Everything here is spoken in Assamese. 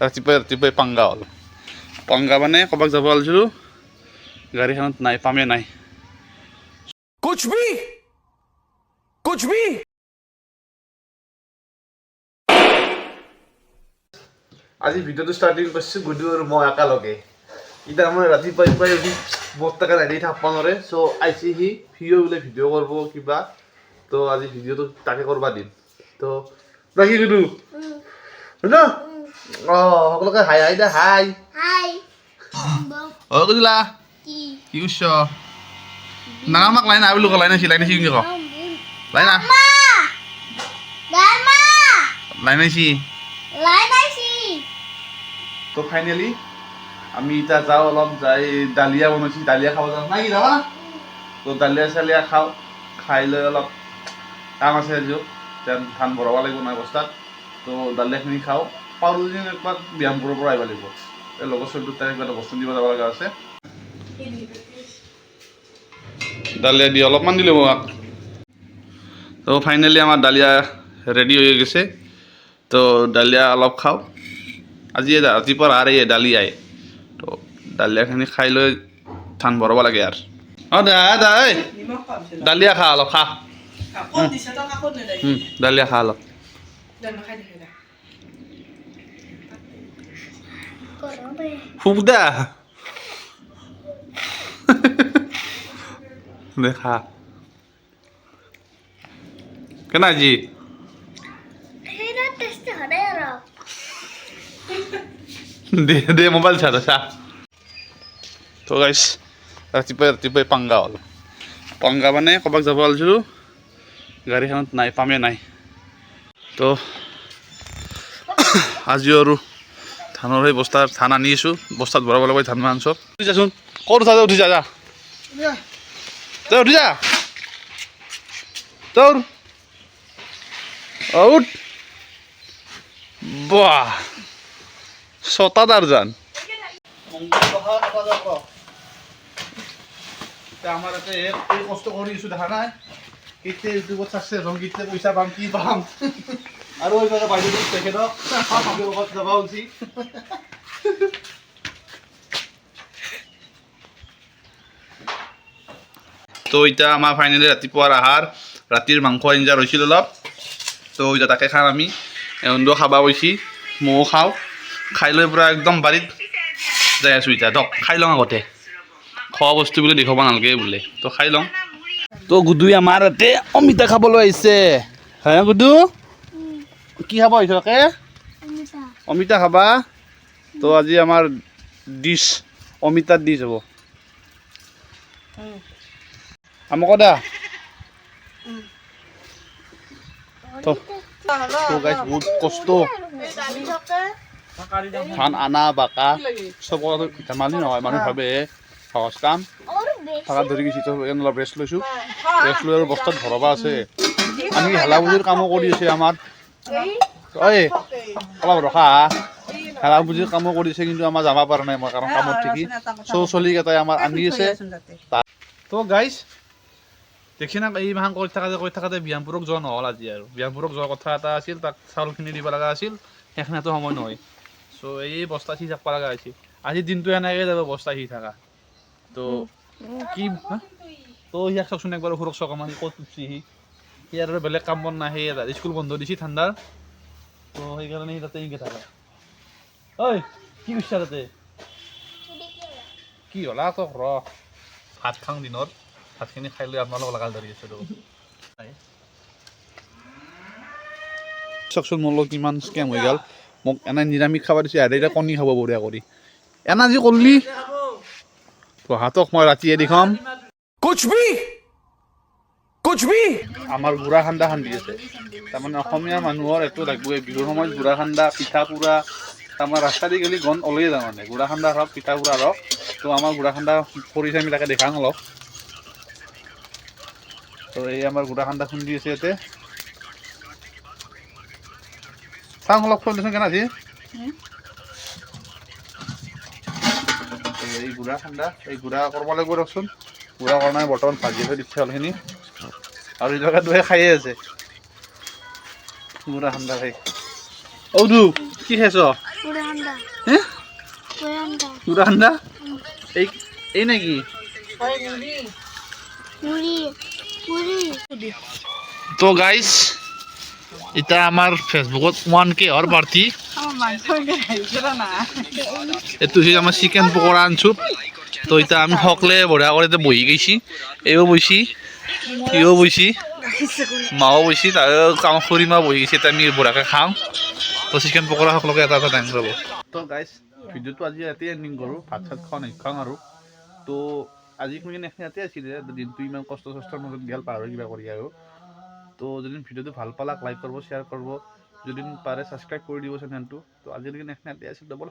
ৰাতিপুৱাই পাংগা হ'ল। পাংগা মানে ক'ৰবাত যাব ওলাইছিলোঁ, গাড়ীখনত নাই, পামে নাই। कुछ भी আজি ভিডিঅ'টো ষ্টাৰ্টিং কৰিছোঁ গুডু আৰু মই একেলগে। এতিয়া মই ৰাতিপুৱাই উঠি বৰ্তাকে ৰেডি থাকিব নোৱাৰে, চ' আইচি সি বোলে ভিডিঅ' কৰিব কিবা, তো আজি ভিডিঅ'টো তাকে কৰিব দিম। তো বাকী গুডু ন সকলোকে হাই হাই দে, হাই অ কৈছিলা কি কৰিছ না আমাক লাইন আহ বুলি ক, লাইন আছি কি ক লাইন আহ, লাইন আছি। তো ফাইনেলি আমি এতিয়া যাওঁ, অলপ যাই ডালিয়া বনাইছোঁ, ডালিয়া খাব যাওঁ নাই কি যাবা না। তো ডালিয়া চালিয়া খাওঁ, খাই লৈ অলপ কাম আছে আজিও, ধান ভৰাব লাগিব নাই বস্তাত। তো ডালিয়াখিনি খাওঁ, পাৰোঁ যদি একবাৰ ব্যায়ামপুৰৰ পৰা আহিব লাগিব, এই লগৰ ছোৱালী দুটাই কিবা এটা বস্তু দিব যাব লগা আছে। ডালিয়া দি অলপমান দিলোঁ মোক। তো ফাইনেলি আমাৰ ডালিয়া ৰেডি হৈ গৈছে। তো ডালিয়া অলপ খাওঁ, আজি ৰাতিপুৱা আৰু এই ডালিয়াই। তো ডালিয়াখিনি খাই লৈ ধান ভৰাব লাগে আৰু দা ঐ ডালিয়া খা অলপ, খা ডালিয়া খা অলপ। ফুকদা দেখা কেনা আজি দে মোবাইল চা চা। তো গাইছ ৰাতিপুৱাই পাংগা হ'ল। পাংগা মানে ক'ৰবাত যাব ওলাইছিলোঁ, গাড়ীখনত নাই, পামে নাই। তো আজিও আৰু ধানৰ সেই বস্তাত ধান আনি আছোঁ, বস্তাত ভৰাব লাগিব ধান মান চব। উঠি যাচোন, ক'ত উঠা উঠি যা যা তই উঠি যা, তোৰ উঠ বাহ ছটা দাৰ্জান। আমাৰ ইয়াতে এই কষ্ট কৰি আছোঁ, দেখা নাই কেতিয়া ইউটিউবত চাকচেছ হ'ম, কেতিয়া পইচা পাম, কি পাম। আৰু এইফালে বাইদেউ তেখেতক যাব উচিত। তো এতিয়া আমাৰ ফাইনেলি ৰাতিপুৱাৰ আহাৰ, ৰাতিৰ মাংস আঞ্জা ৰৈছিল অলপ। তো এতিয়া তাকে খাম আমি, এন্দো খাবা কৈছি, ময়ো খাওঁ। খাই লৈ পূৰা একদম বাৰীত যাই আছোঁ এতিয়া। দক খাই লওঁ আগতে, খোৱা বস্তু বোলে দেখুৱাব নালাগে বোলে, তো খাই লওঁ। তো গুডুৱে আমাৰ ইয়াতে অমিতা খাবলৈ আহিছে। হে গুডু কি খাব আহিছ তাকে? অমিতা খাবা? তো আজি আমাৰ ডিছ অমিতাৰ ডিছ হ'ব। আমাক দা তো গাইছ বহুত কষ্ট, ধান আনা বাকা চব ধেমালি নহয়, মানুহ ভাবে সহজ কাম। থাকাত ধৰি গৈছি, তো অলপ ৰেষ্ট লৈছোঁ, ৰেষ্ট লৈ আৰু বস্তাত ভৰাব আছে। আমি হেলাবুজিৰ কামো কৰি আছে আমাৰ, ঐ অলপ ৰখা, হেলাবুজিৰ কামো কৰিছে, কিন্তু আমাৰ যাব পৰা নাই মই, কাৰণ কামত থাকি চলিকেইটাই আমাৰ আনি আছে। তো গাইছ দেখি না এই মাহান কৰি থাকাতে ব্যায়ামপুৰক যোৱা নহ'ল আজি। আৰু ব্যায়ামপুৰক যোৱাৰ কথা এটা আছিল, তাক চাউলখিনি দিব লগা আছিল, সেইখিনিতো সময় নহয়। চ' এই বস্তা সি থাকিব লগা হৈছে, আজিৰ দিনটো এনেকৈ যাব বস্তা সি থাকা। তো কি তো সিয়াক চাওকচোন একবাৰ, সৰুক চাওক আমাৰ ক'ত উঠছি সি আৰু বেলেগ কাম বন নাই, সেই স্কুল বন্ধ দিছে ঠাণ্ডাৰ। তো সেইকাৰণে সি তাতে এনেকৈ থাকে। ঐ কি কৰিছা তাতে, কি হ'লা তোক ৰ ভাত খাওঁ দিনত, ভাতখিনি খাই লৈ আপোনালোক লগাল ধৰি আছোঁ। চাওকচোন মোৰ লগত কিমান স্কেম হৈ গ'ল, মোক এনে নিৰামিষ খাব দিছে, সিহঁতে এতিয়া কণী খাব বঢ়িয়া কৰি। এনা যি কৰিলি তো হাতক মই ৰাতিয়ে দেখাম। कुछ भी আমাৰ গুড়া খান্দা খান্দি আছে, তাৰমানে অসমীয়া মানুহৰ এইটো লাগিবই, বিহুৰ সময়ত গুড়া খান্দা, পিঠা পুৰা। তাৰমানে ৰাস্তা দি গ'লে গন্ধ ওলায়ে, তাৰমানে গুড়া খান্দা হওক, পিঠা পুৰা হওক। তো আমাৰ গুড়া খান্দা কৰিছে, আমি তাকে দেখাম অলপ। তো এই আমাৰ গুড়া খান্দা খুন্দি আছে ইয়াতে, চাওঁ অলপ খুন্দিছোন কেনে আজি। এই গুড়া খান্দা, এই গুড়া কৰিব লাগিব ৰচোন, গুড়া কৰা নাই বৰ্তমান, ভাজি থৈ দিছে চাউলখিনি, আৰু এই জেগাত দুহে খায়ে আছে গুড়া খান্দা খাই। অ দু কি খাইছ? পুরান্দা এই এই নাকি তো গাইস এটা আমার ফেসবুকত 1K আর বাড়তি এতো হচ্ছে আমার চিকেন পকোড়া আনছো তো এটা আমি সকলে বঢ়িয়া করে বহি গৈছি এইও বইছি ইও বইছি মাও বইছি তার কাম খুড়িমা বহি গৈছে এটা আমি বঢ়িয়াকৈ খাওঁ তো চিকেন পকোড়া সকলোকে এটা এটা দাঙি ল'ব তো গাইছ ভিডিঅ'টো আজি ইয়াতে এণ্ডিং কৰোঁ ভাত চাত খাওঁ আৰু তো আজি কোনো ইয়াতে আছিলে দিনটো ইমান কষ্ট চষ্টৰ মাজত গেল পাৰ কিবা কৰি আৰু তো যদি ভিডিঅ'টো ভাল পালাক লাইক কৰিব শ্বেয়াৰ কৰিব যদি পাৰে ছাবস্ক্ৰাইব কৰি দিব চেনেলটো তো আজিলৈকে ইয়াতে আছিল ব'ল